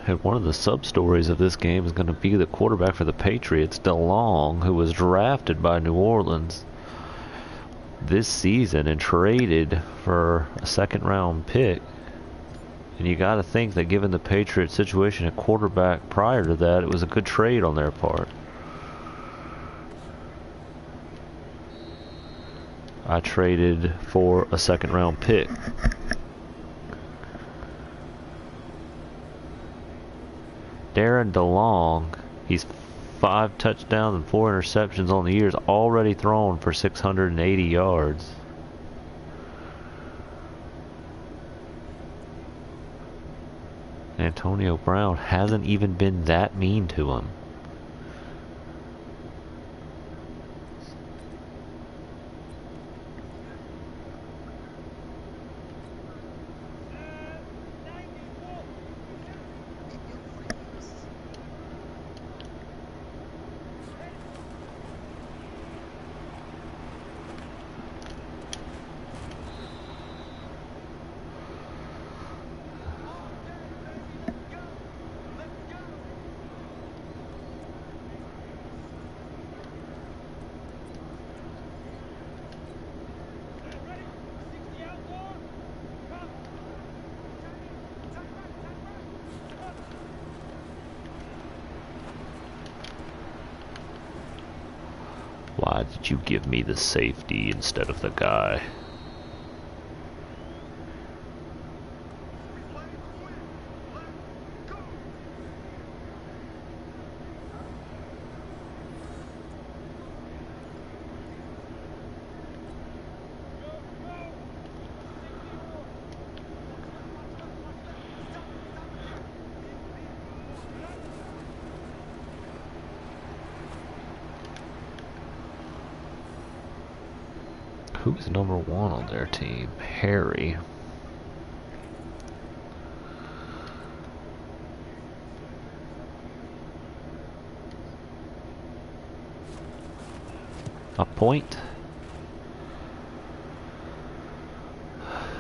And one of the sub-stories of this game is going to be the quarterback for the Patriots, DeLong, who was drafted by New Orleans this season and traded for a second-round pick. And you got to think that given the Patriots' situation at quarterback prior to that, it was a good trade on their part. I traded for a second-round pick. Darren DeLong, he's 5 touchdowns and 4 interceptions on the year, is already thrown for 680 yards. Antonio Brown hasn't even been that mean to him. Why did you give me the safety instead of the guy? Who's number 1 on their team? Harry. A point.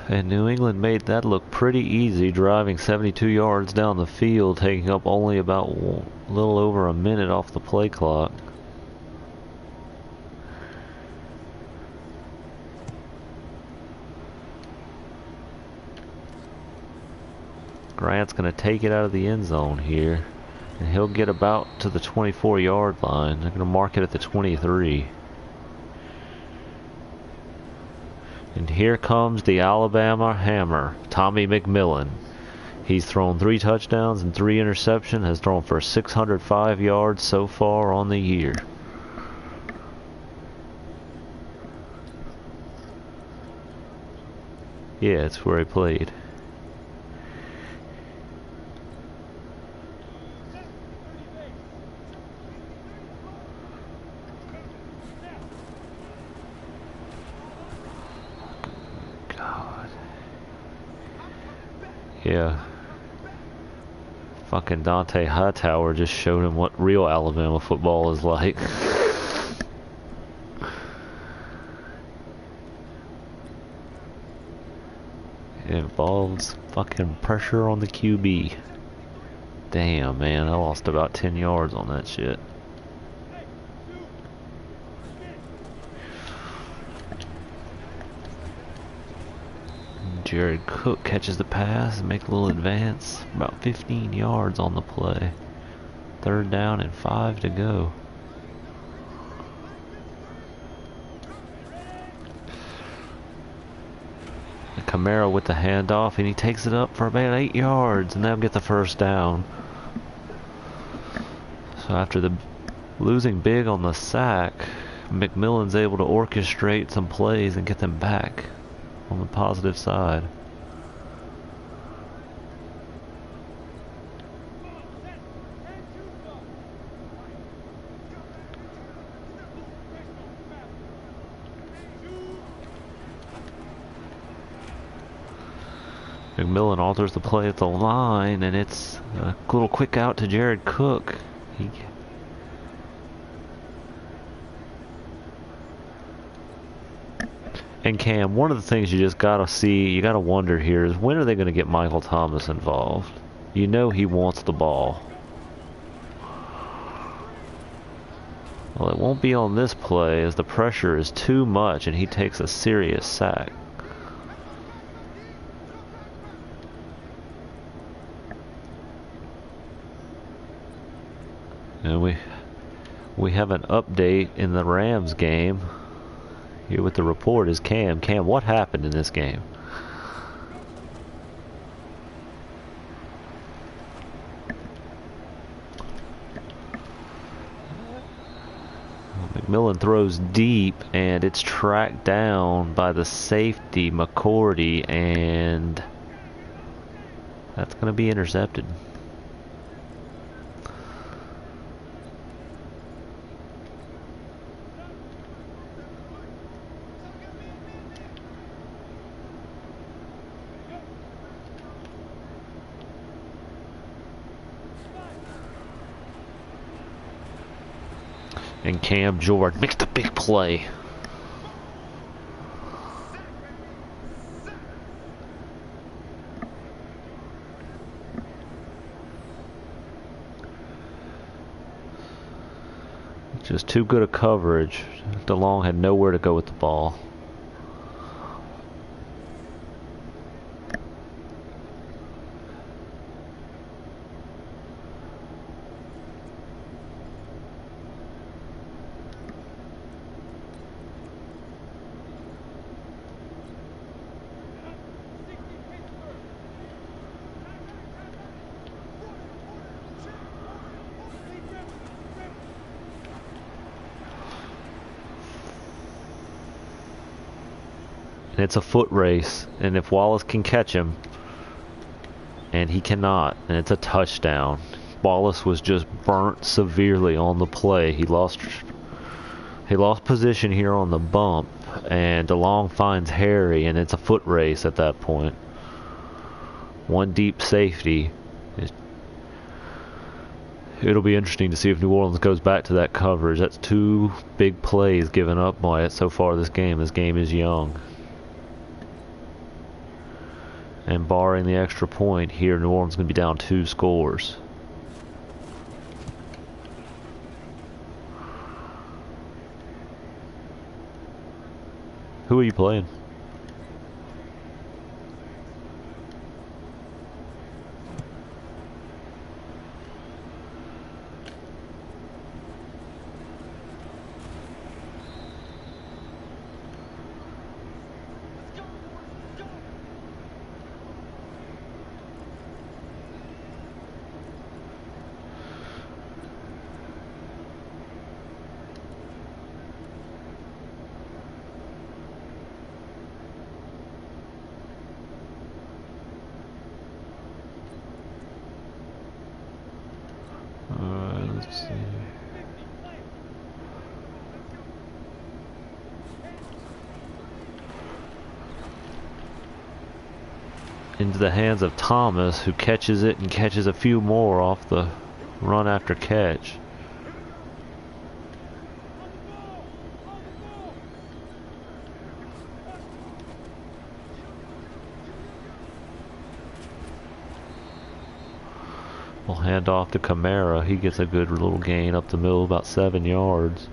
And New England made that look pretty easy, driving 72 yards down the field, taking up only about a little over a minute off the play clock. Grant's going to take it out of the end zone here, and he'll get about to the 24-yard line. They're going to mark it at the 23. And here comes the Alabama Hammer, Tommy McMillan. He's thrown 3 touchdowns and 3 interceptions, has thrown for 605 yards so far on the year. Yeah, it's where he played. Yeah. Fucking Dante Hightower just showed him what real Alabama football is like. It involves fucking pressure on the QB. Damn, man, I lost about 10 yards on that shit. Jared Cook catches the pass and makes a little advance. About 15 yards on the play. 3rd down and 5 to go. And Camaro with the handoff, and he takes it up for about 8 yards, and they'll get the 1st down. So after the losing big on the sack, McMillan's able to orchestrate some plays and get them back on the positive side. McMillan alters the play at the line, and it's a little quick out to Jared Cook. And Cam, one of the things you just gotta see, you gotta wonder here is, when are they gonna get Michael Thomas involved? You know he wants the ball. Well, it won't be on this play as the pressure is too much and he takes a serious sack. And we have an update in the Rams game. Here with the report is Cam. Cam, what happened in this game? McMillan throws deep, and it's tracked down by the safety, McCourty, and that's going to be intercepted. And Cam Jordan makes the big play. Just too good a coverage. DeLong had nowhere to go with the ball. And it's a foot race, and if Wallace can catch him, and he cannot, and it's a touchdown. Wallace was just burnt severely on the play. He lost position here on the bump, and DeLong finds Harry, and it's a foot race at that point. One deep safety. It'll be interesting to see if New Orleans goes back to that coverage. That's two big plays given up by it so far this game. This game is young. And barring the extra point here, New Orleans is going to be down 2 scores. Who are you playing? Let's see. Into the hands of Thomas, who catches it and catches a few more off the run after catch. We'll hand off to Kamara. He gets a good little gain up the middle, about 7 yards.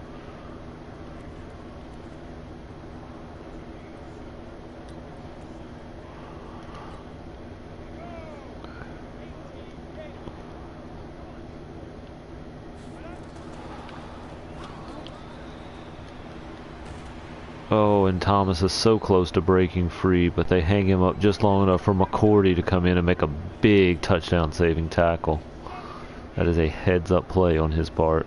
Oh, and Thomas is so close to breaking free, but they hang him up just long enough for McCourty to come in and make a big touchdown saving tackle. That is a heads up play on his part.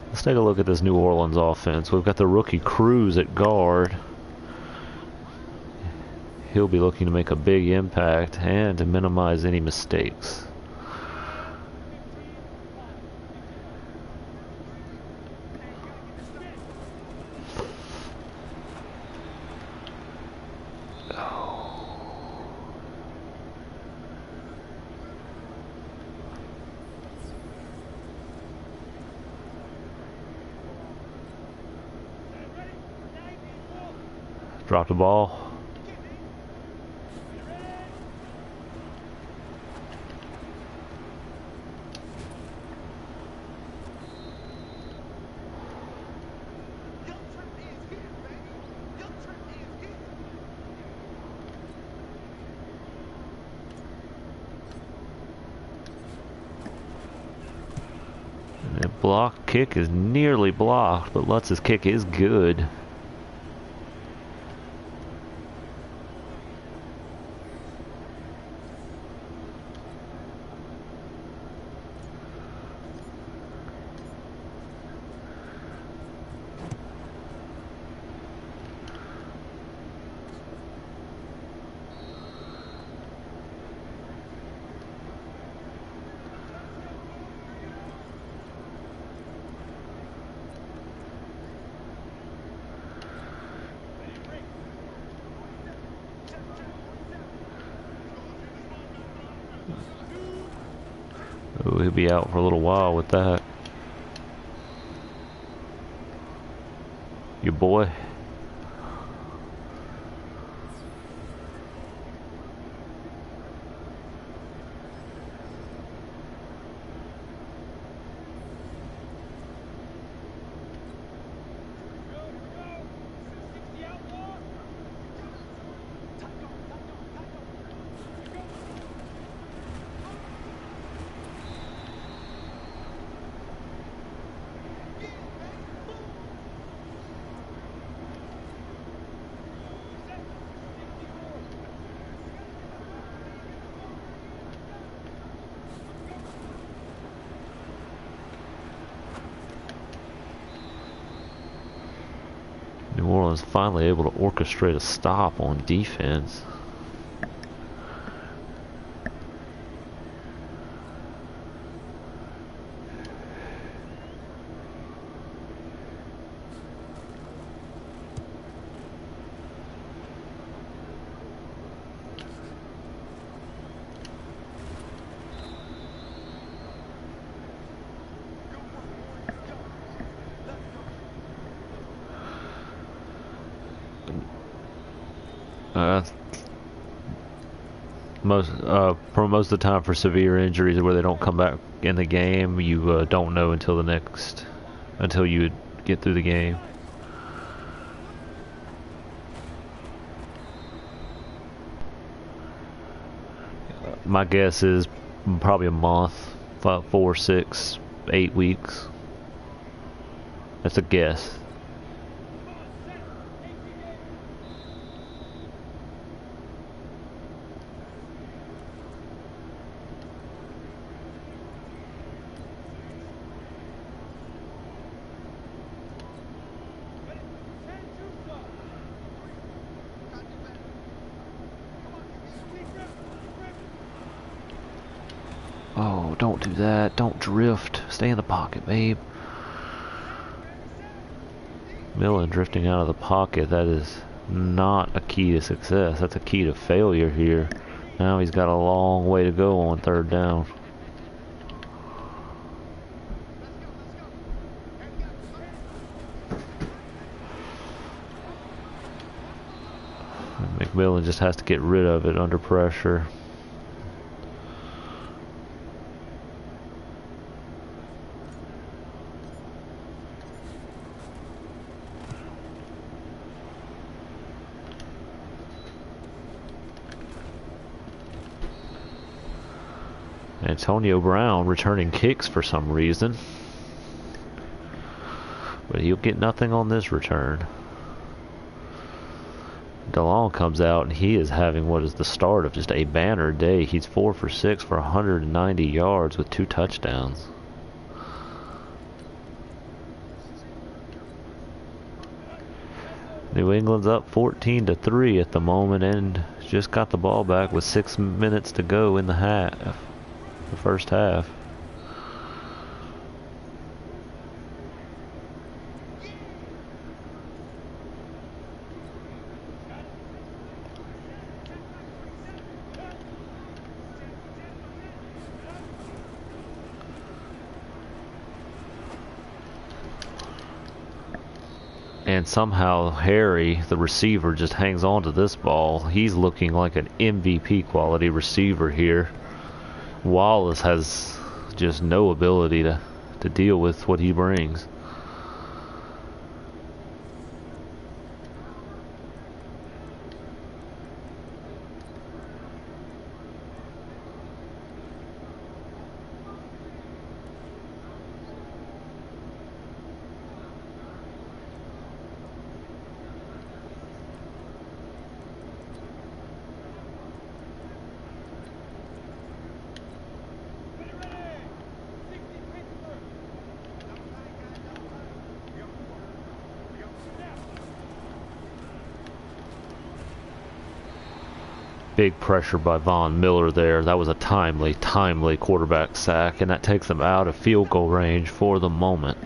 Let's take a look at this New Orleans offense. We've got the rookie Cruz at guard. He'll be looking to make a big impact and to minimize any mistakes. Drop the ball. And the block kick is nearly blocked, but Lutz's kick is good. Ooh, he'll be out for a little while with that. Your boy. New Orleans finally able to orchestrate a stop on defense. For most of the time, for severe injuries where they don't come back in the game, you don't know until you get through the game. My guess is probably a month, 4, 6, 8 weeks. That's a guess. Oh, don't do that. Don't drift. Stay in the pocket, babe. Millen drifting out of the pocket. That is not a key to success. That's a key to failure here. Now he's got a long way to go on 3rd down. McMillan just has to get rid of it under pressure. Antonio Brown returning kicks for some reason. But he'll get nothing on this return. DeLong comes out and he is having what is the start of just a banner day. He's 4 for 6 for 190 yards with 2 touchdowns. New England's up 14-3 at the moment and just got the ball back with 6 minutes to go in the first half. And somehow Harry, the receiver, just hangs on to this ball. He's looking like an MVP quality receiver here. Wallace has just no ability to deal with what he brings. Big pressure by Von Miller there. That was a timely quarterback sack, and that takes them out of field goal range for the moment.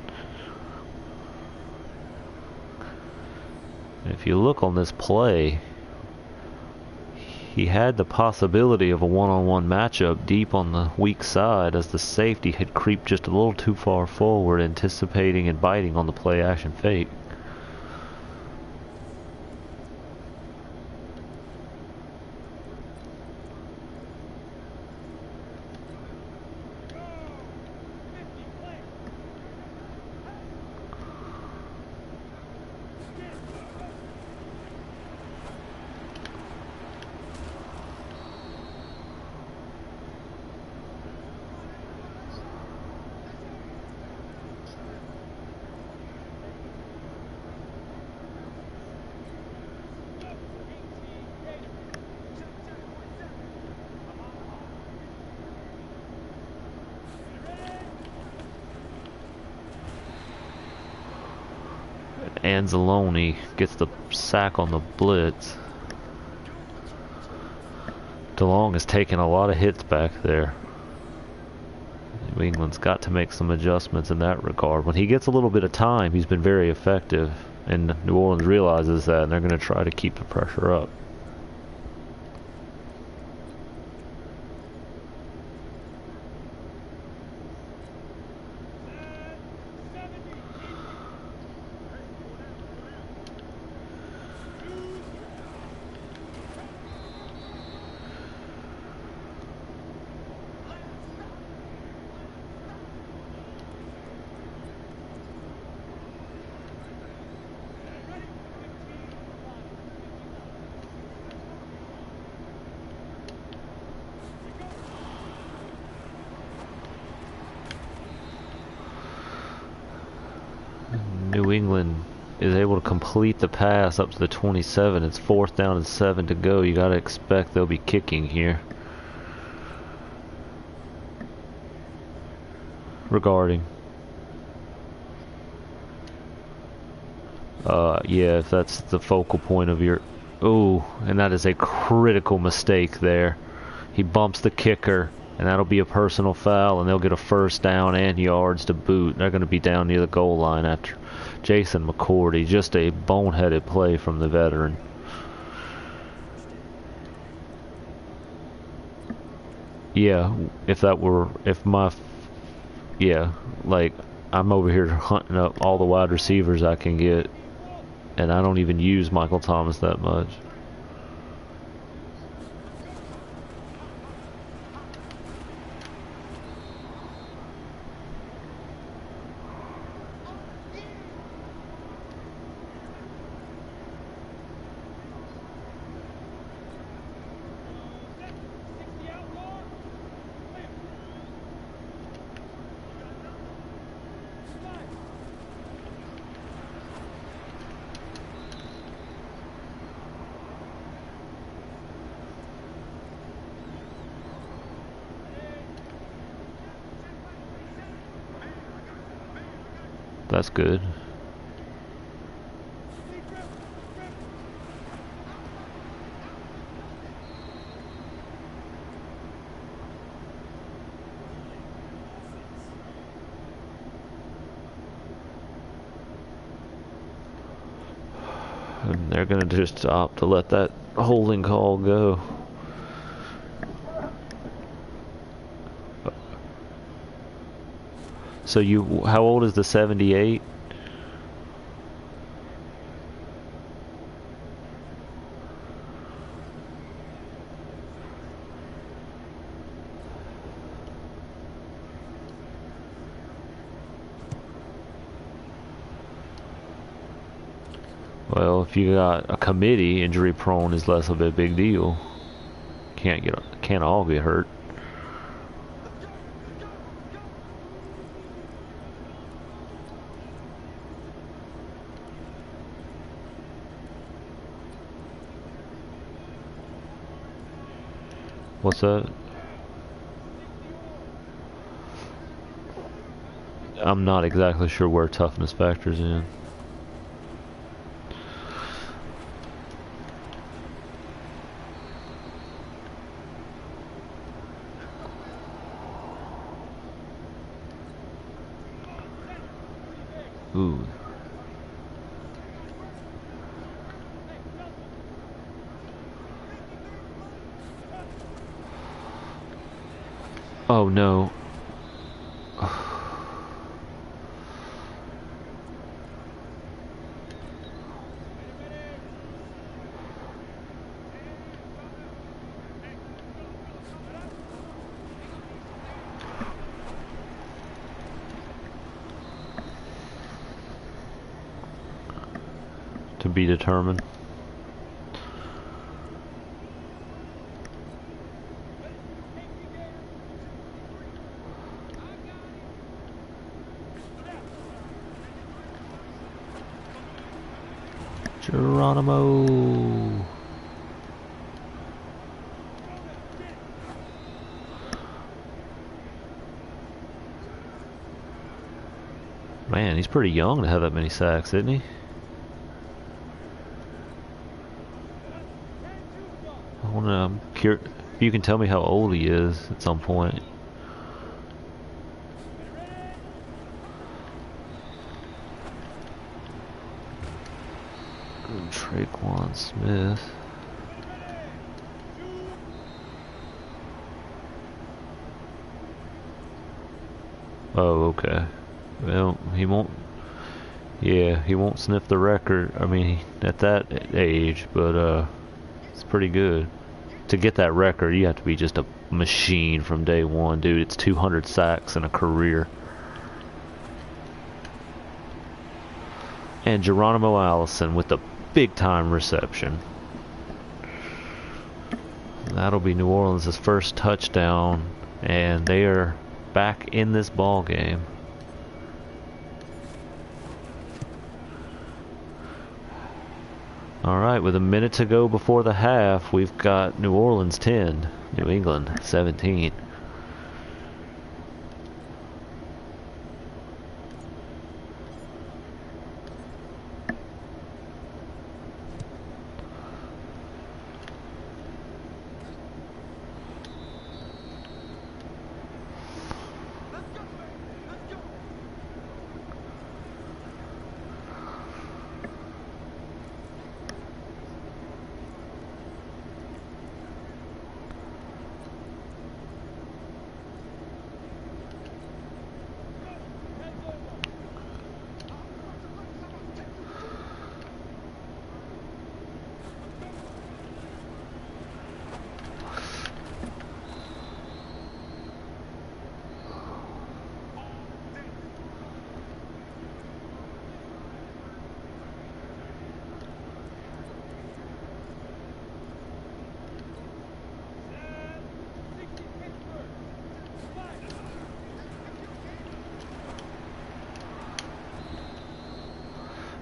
If you look on this play, he had the possibility of a one-on-one matchup deep on the weak side as the safety had creeped just a little too far forward, anticipating and biting on the play action fake. Anzalone gets the sack on the blitz. DeLong has taken a lot of hits back there. New England's got to make some adjustments in that regard. When he gets a little bit of time, he's been very effective, and New Orleans realizes that, and they're going to try to keep the pressure up. New England is able to complete the pass up to the 27. It's 4th down and 7 to go. You got to expect they'll be kicking here. Regarding. Yeah, if that's the focal point of your... Oh, and that is a critical mistake there. He bumps the kicker, and that'll be a personal foul, and they'll get a 1st down and yards to boot. They're going to be down near the goal line after Jason McCourty. Just a boneheaded play from the veteran. Yeah, yeah, like, I'm over here hunting up all the wide receivers I can get, and I don't even use Michael Thomas that much. That's good. And they're going to just opt to let that holding call go. So how old is the 78? Well, if you got a committee, injury prone is less of a big deal. Can't all get hurt. What's that? I'm not exactly sure where toughness factors in. Ooh. Oh no. To be determined. Geronimo. Man, he's pretty young to have that many sacks, isn't he? I'm curious if you can tell me how old he is at some point. Traquan Smith. Oh, okay. Well, he won't. Yeah, he won't sniff the record. I mean, at that age, but it's pretty good. To get that record, you have to be just a machine from day one, dude. It's 200 sacks in a career. And Geronimo Allison with the big-time reception. That'll be New Orleans' first touchdown, and they are back in this ball game. Alright, with a minute to go before the half, we've got New Orleans 10, New England 17.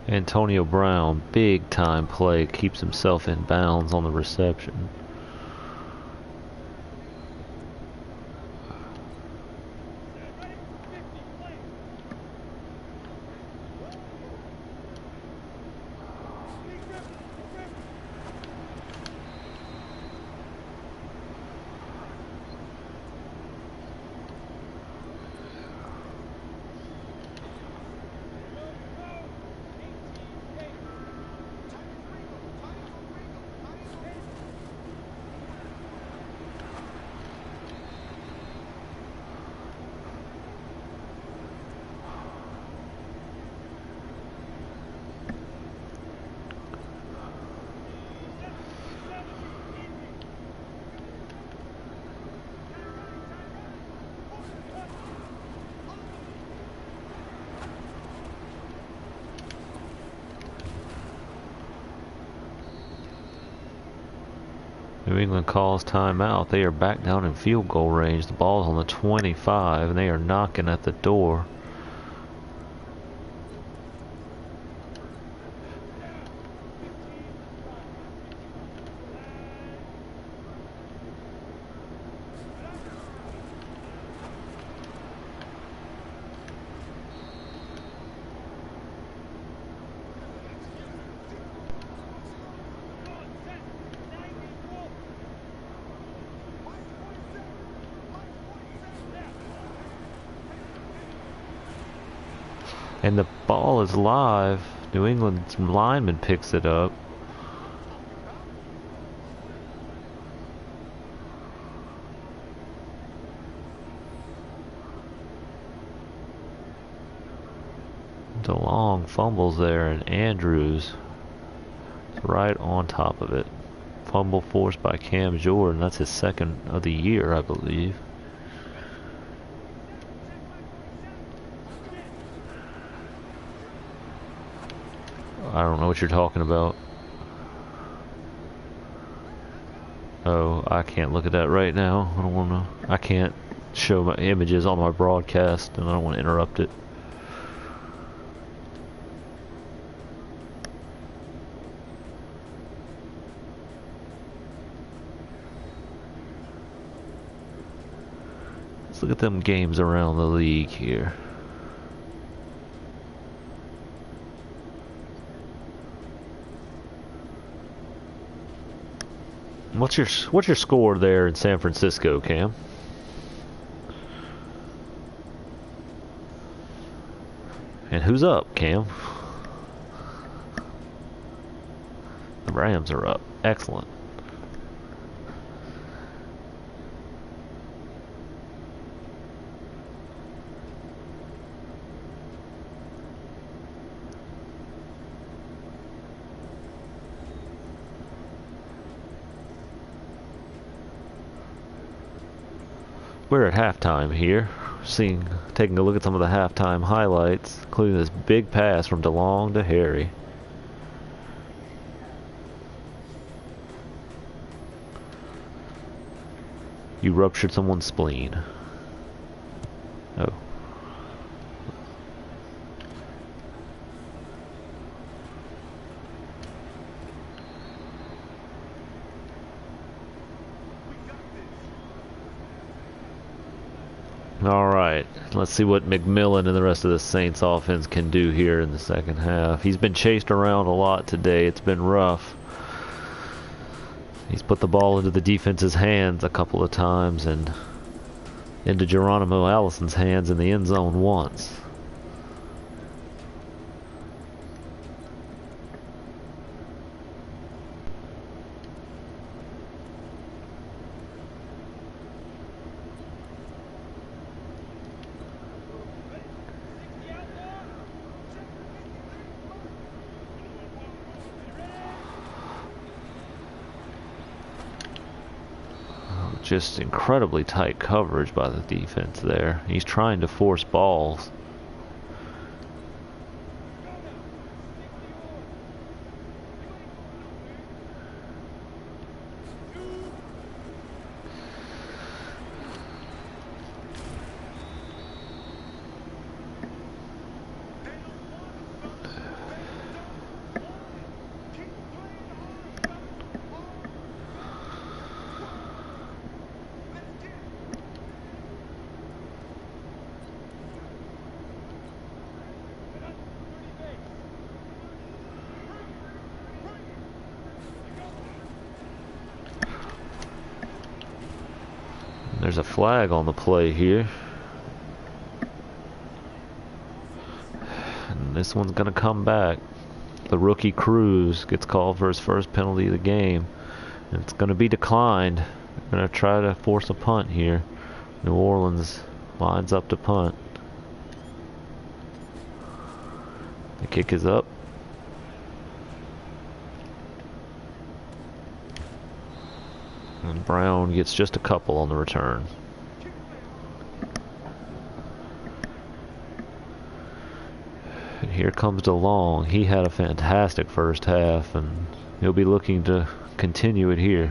Antonio Brown, big time play, keeps himself in bounds on the reception. New England calls timeout. They are back down in field goal range. The ball's on the 25, and they are knocking at the door. And the ball is live. New England's lineman picks it up. DeLong fumbles there, and Andrews is right on top of it. Fumble forced by Cam Jordan. That's his second of the year, I believe. I don't know what you're talking about. Oh, I can't look at that right now. I don't want to. I can't show my images on my broadcast, and I don't want to interrupt it. Let's look at them games around the league here. What's your score there in San Francisco, Cam? And who's up, Cam? The Rams are up. Excellent. We're at halftime here, taking a look at some of the halftime highlights, including this big pass from DeLong to Harry. You ruptured someone's spleen. Oh. Alright, let's see what McMillan and the rest of the Saints offense can do here in the second half. He's been chased around a lot today. It's been rough. He's put the ball into the defense's hands a couple of times and into Geronimo Allison's hands in the end zone once. Just incredibly tight coverage by the defense there. He's trying to force balls. There's a flag on the play here. And this one's going to come back. The rookie Cruz gets called for his first penalty of the game. And it's going to be declined. They're going to try to force a punt here. New Orleans lines up to punt. The kick is up. And Brown gets just a couple on the return. And here comes DeLong. He had a fantastic first half, and he'll be looking to continue it here.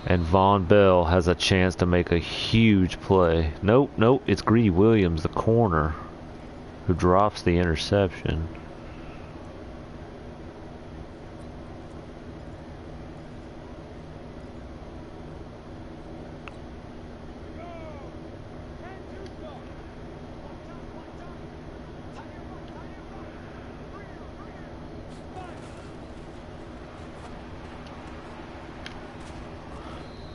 And Von Bell has a chance to make a huge play. Nope, nope, it's Greedy Williams, the corner, who drops the interception.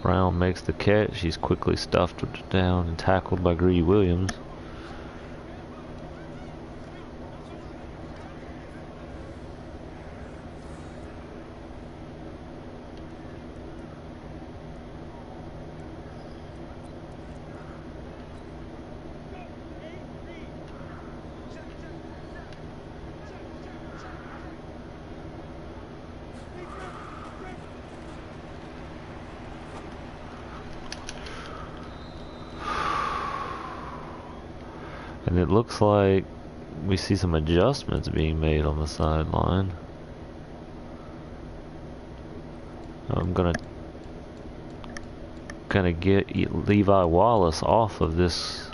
Brown makes the catch. He's quickly stuffed down and tackled by Greedy Williams. And it looks like we see some adjustments being made on the sideline. I'm gonna get Levi Wallace off of this.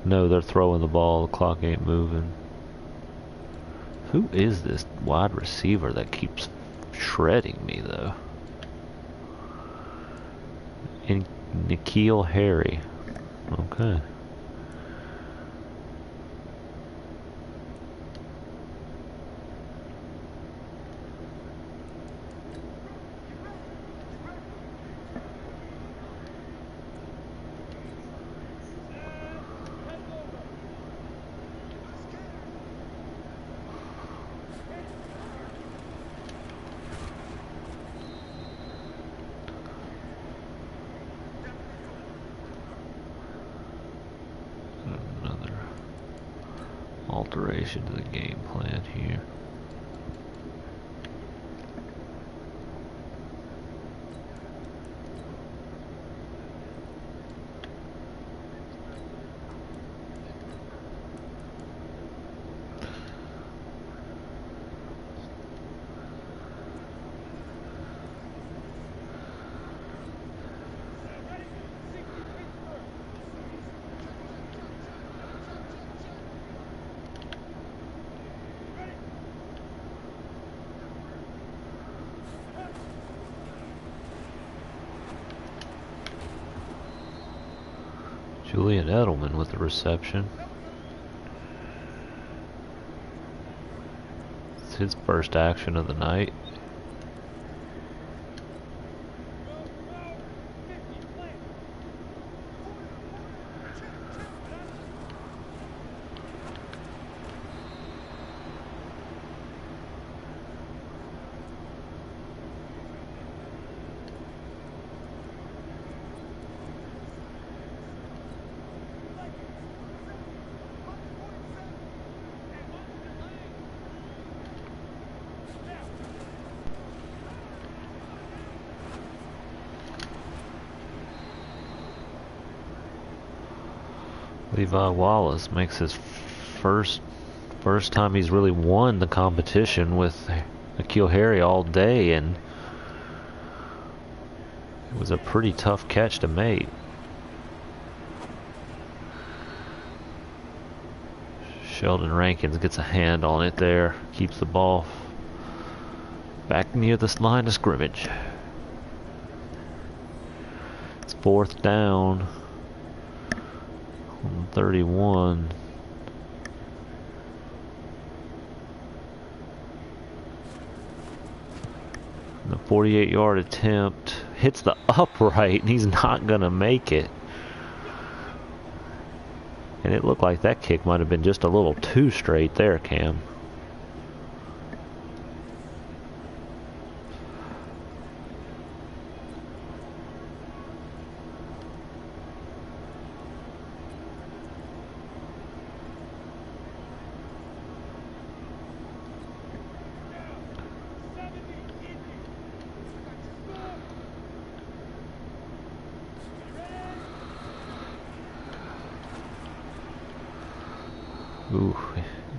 No, they're throwing the ball. The clock ain't moving. Who is this wide receiver that keeps shredding me though? And N'Keal Harry. Okay. Alteration to the game plan here. Julian Edelman with the reception. It's his first action of the night. Levi Wallace makes his first time he's really won the competition with N'Keal Harry all day, and it was a pretty tough catch to make. Sheldon Rankins gets a hand on it there, keeps the ball back near this line of scrimmage. It's 4th down. 31. The 48-yard attempt hits the upright and he's not gonna make it. And it looked like that kick might have been just a little too straight there, Cam. Ooh,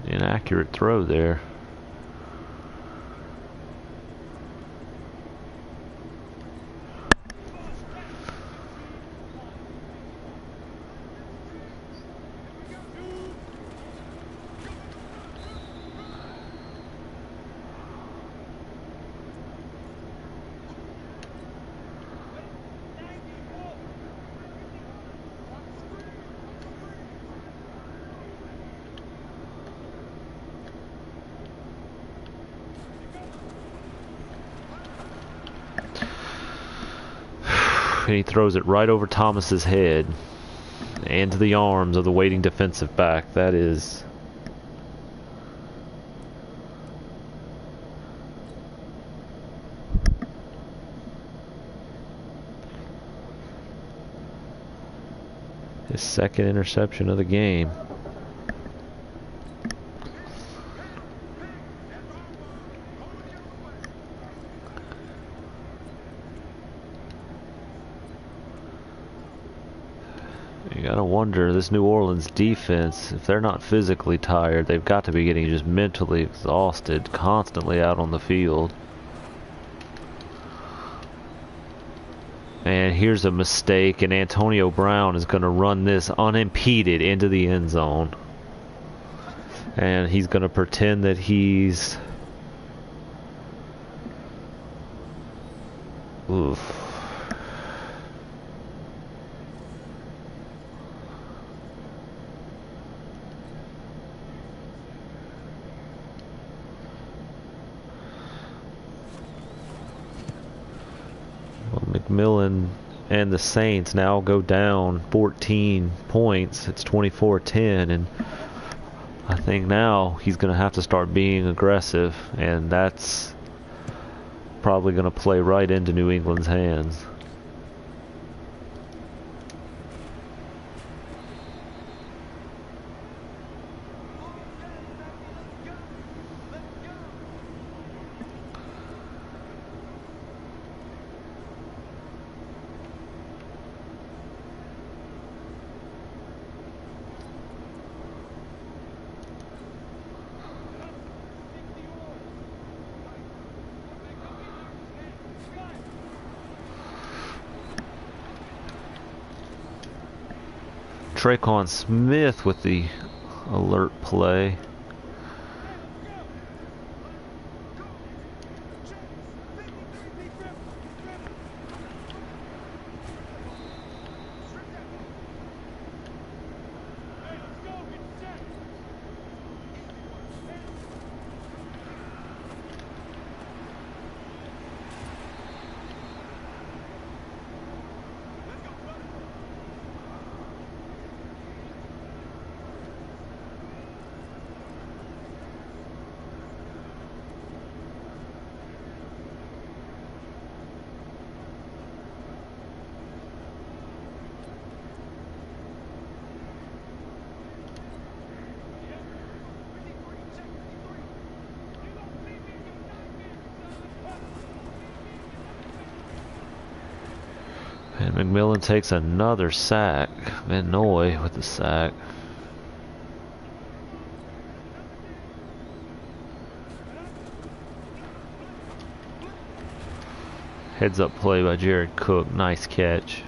inaccurate throw there. And he throws it right over Thomas's head and to the arms of the waiting defensive back. That is his second interception of the game. You gotta wonder, this New Orleans defense, if they're not physically tired, they've got to be getting just mentally exhausted, constantly out on the field. And here's a mistake, and Antonio Brown is going to run this unimpeded into the end zone. And he's going to pretend that he's... Oof. McMillan and the Saints now go down 14 points. It's 24-10, and I think now he's going to have to start being aggressive, and that's probably going to play right into New England's hands. Traquan Smith with the alert play. And McMillan takes another sack. Van Noy with the sack. Heads up play by Jared Cook. Nice catch.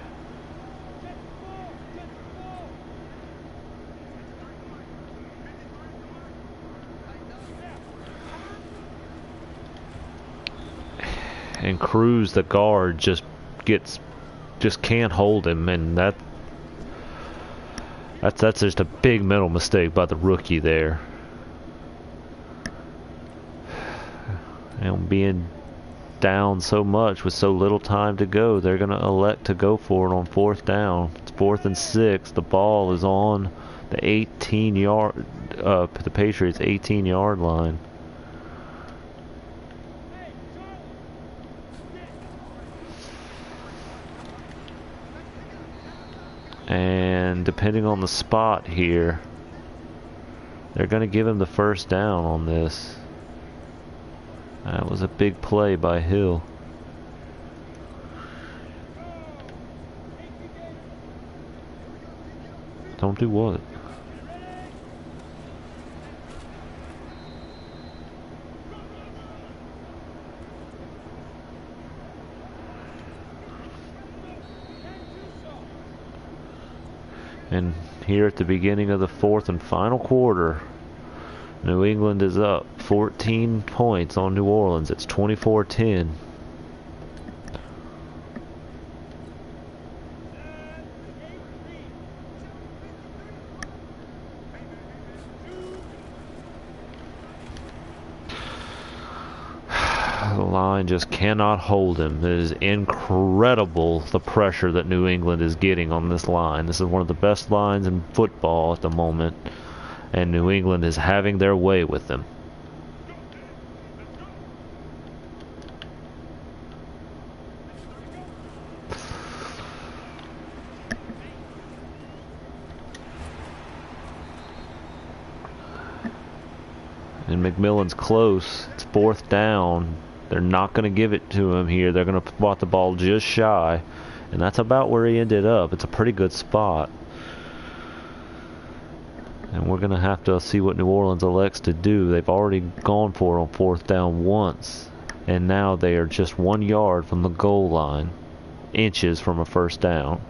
And Cruz, the guard, just can't hold him, and that's just a big mental mistake by the rookie there. And being down so much with so little time to go, they're going to elect to go for it on 4th down. It's 4th and 6. The ball is on the 18-yard, the Patriots' 18-yard line. And depending on the spot here, they're going to give him the 1st down on this. That was a big play by Hill. Don't do what? And here at the beginning of the fourth and final quarter, New England is up 14 points on New Orleans. It's 24-10. The line just cannot hold him. It is incredible the pressure that New England is getting on this line. This is one of the best lines in football at the moment, and New England is having their way with them. And McMillan's close. It's fourth down. They're not going to give it to him here. They're going to spot the ball just shy. And that's about where he ended up. It's a pretty good spot. And we're going to have to see what New Orleans elects to do. They've already gone for it on fourth down once. And now they are just 1 yard from the goal line. Inches from a first down.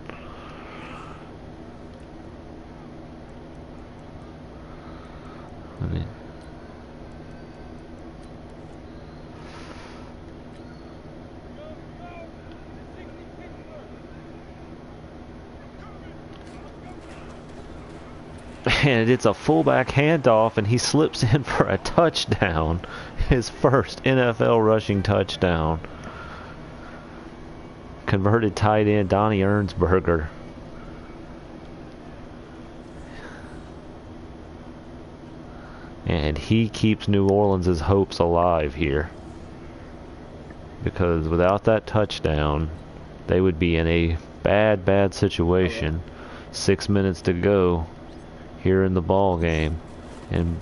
And it's a fullback handoff, and he slips in for a touchdown. His first NFL rushing touchdown. Converted tight end Donnie Ernsberger. And he keeps New Orleans' hopes alive here. Because without that touchdown, they would be in a bad, bad situation. 6 minutes to go here in the ball game, and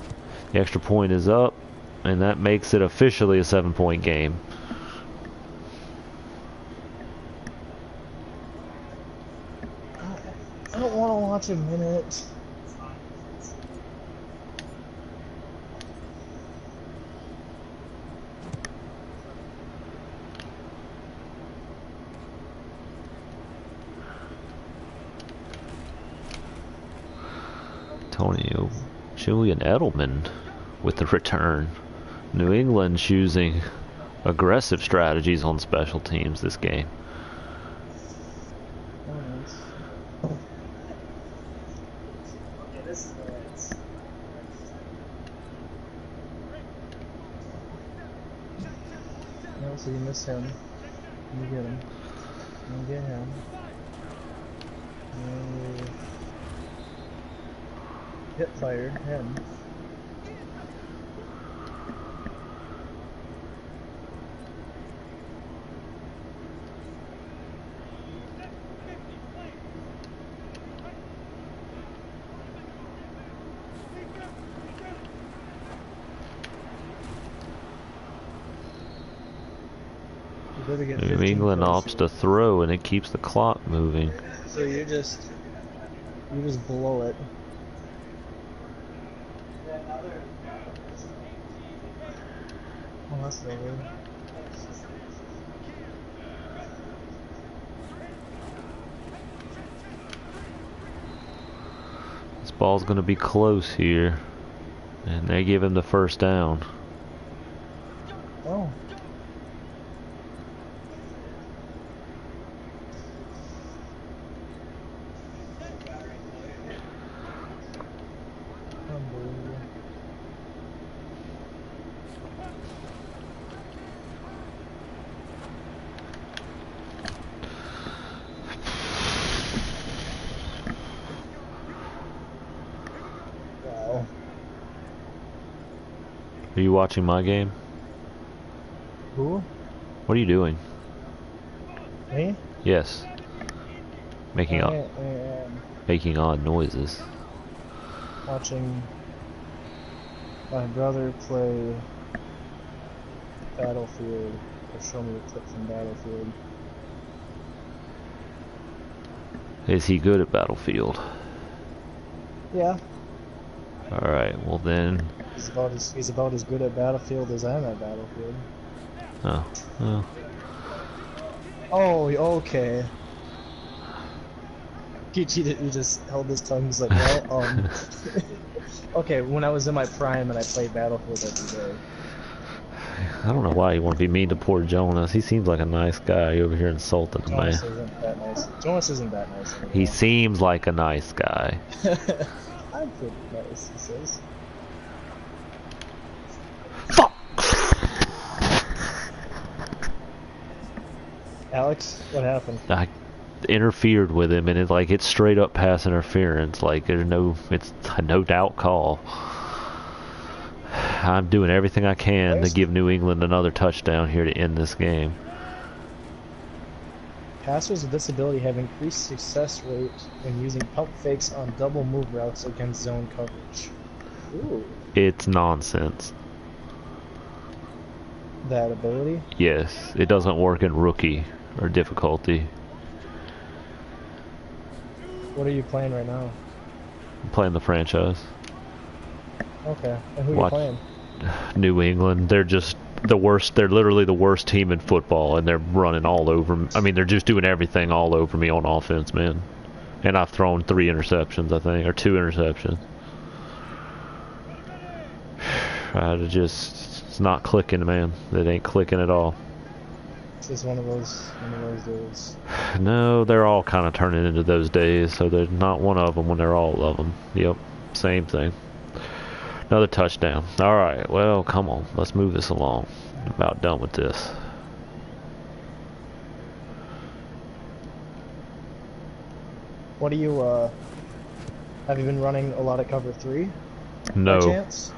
the extra point is up, and that makes it officially a 7-point game. I don't want to watch a minute. Antonio Julian Edelman with the return. New England choosing aggressive strategies on special teams this game. No, so you miss him. You get him. You get him. Hit fired him. New England opts to throw, and it keeps the clock moving. So you just blow it. Oh, that's no good. This ball's going to be close here, and they give him the first down. Oh. Are you watching my game? Who? What are you doing? Me? Yes. Making odd noises. Watching my brother play Battlefield, or show me a clip from Battlefield. Is he good at Battlefield? Yeah. Alright, well then... He's about as good at Battlefield as I'm at Battlefield. Oh. Oh. Oh, okay. He just held his tongue. He's like, well, okay, when I was in my prime and I played Battlefield every day. I don't know why you want to be mean to poor Jonas. He seems like a nice guy. You over here insulting him, man. Jonas isn't that nice. Jonas isn't that nice anymore. He seems like a nice guy. I'm pretty nice, he says. Fuck! Alex, what happened? I interfered with him, and it's straight up pass interference. Like it's a no doubt call. I'm doing everything I can to give New England another touchdown here to end this game. Passers with this ability have increased success rate when using pump fakes on double move routes against zone coverage. Ooh. It's nonsense. That ability? Yes, it doesn't work in rookie or difficulty. What are you playing right now? I'm playing the franchise. Okay, and who are you playing? New England. They're just the worst. They're literally the worst team in football, and they're running all over me. I mean, they're just doing everything all over me on offense, man. And I've thrown 3 interceptions, I think, or 2 interceptions. It's not clicking, man. It ain't clicking at all. It's just one of those days. No, they're all kind of turning into those days, so they're not one of them when they're all of them. Yep, same thing. Another touchdown. Alright, well, come on. Let's move this along. I'm about done with this. What do you, have you been running a lot of cover 3? No. By chance?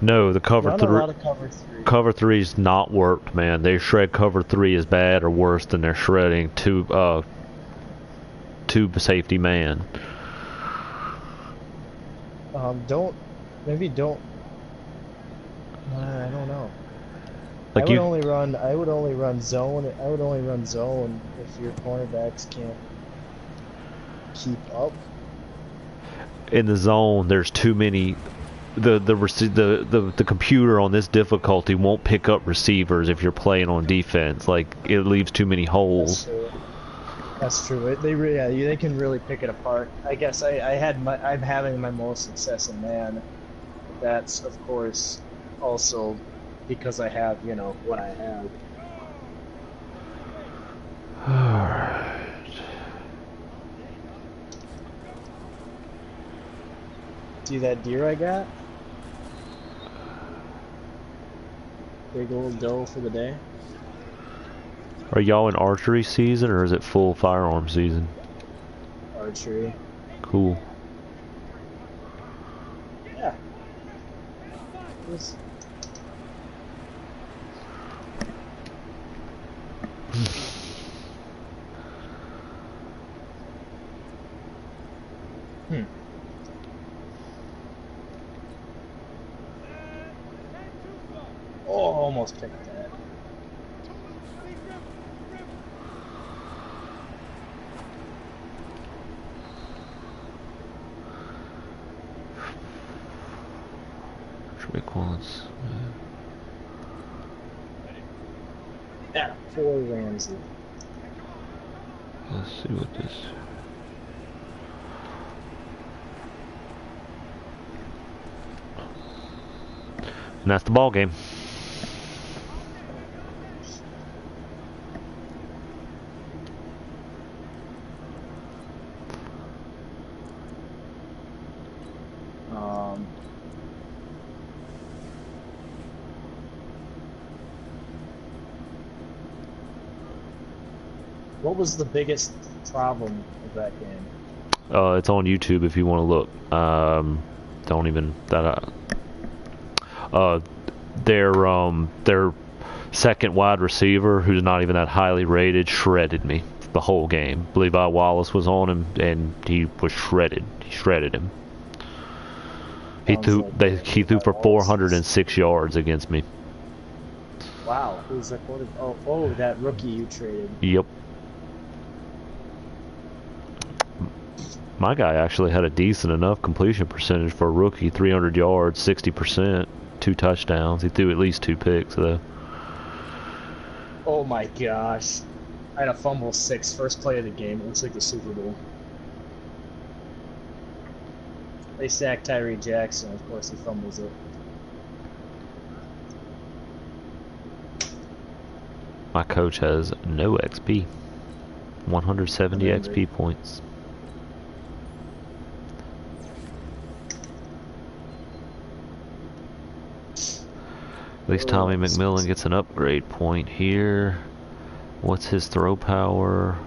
No, the cover 3. A lot of cover 3. Cover 3's not worked, man. They shred cover 3 as bad or worse than they're shredding two safety man. Maybe don't. I don't know. Like I would only run zone. I would only run zone if your cornerbacks can't keep up. In the zone, there's too many. The computer on this difficulty won't pick up receivers if you're playing on defense. Like, it leaves too many holes. That's true. They can really pick it apart. I guess I'm having my most success in man. That's of course also because I have, what I have. Alright. See that deer I got? Big old doe for the day. Are y'all in archery season, or is it full firearm season? Archery. Cool. Yeah. Oh, almost picked that. Quick ones. Yeah, 4 Ramsey. Let's see what this. And that's the ball game. What was the biggest problem of that game? It's on YouTube if you want to look. Don't even that. Their second wide receiver, who's not even that highly rated, shredded me the whole game. Levi Wallace was on him, and he was shredded. He shredded him. He threw for 406 yards against me. Wow, who's that quarterback? Oh, that rookie you traded. Yep. My guy actually had a decent enough completion percentage for a rookie. 300 yards, 60%, 2 touchdowns. He threw at least 2 picks, though. Oh, my gosh. I had a fumble 6, first play of the game. It looks like the Super Bowl. They sack Tyree Jackson. Of course, he fumbles it. My coach has no XP. 170 I'm angry. XP points. At least Tommy McMillan gets an upgrade point here. What's his throw power?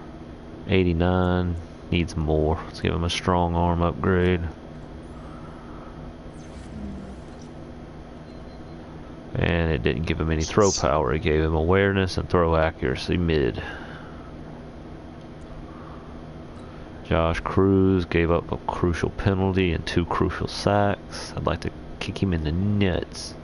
89. Needs more. Let's give him a strong arm upgrade. And it didn't give him any throw power. It gave him awareness and throw accuracy mid. Josh Cruz gave up a crucial penalty and 2 crucial sacks. I'd like to kick him in the nuts.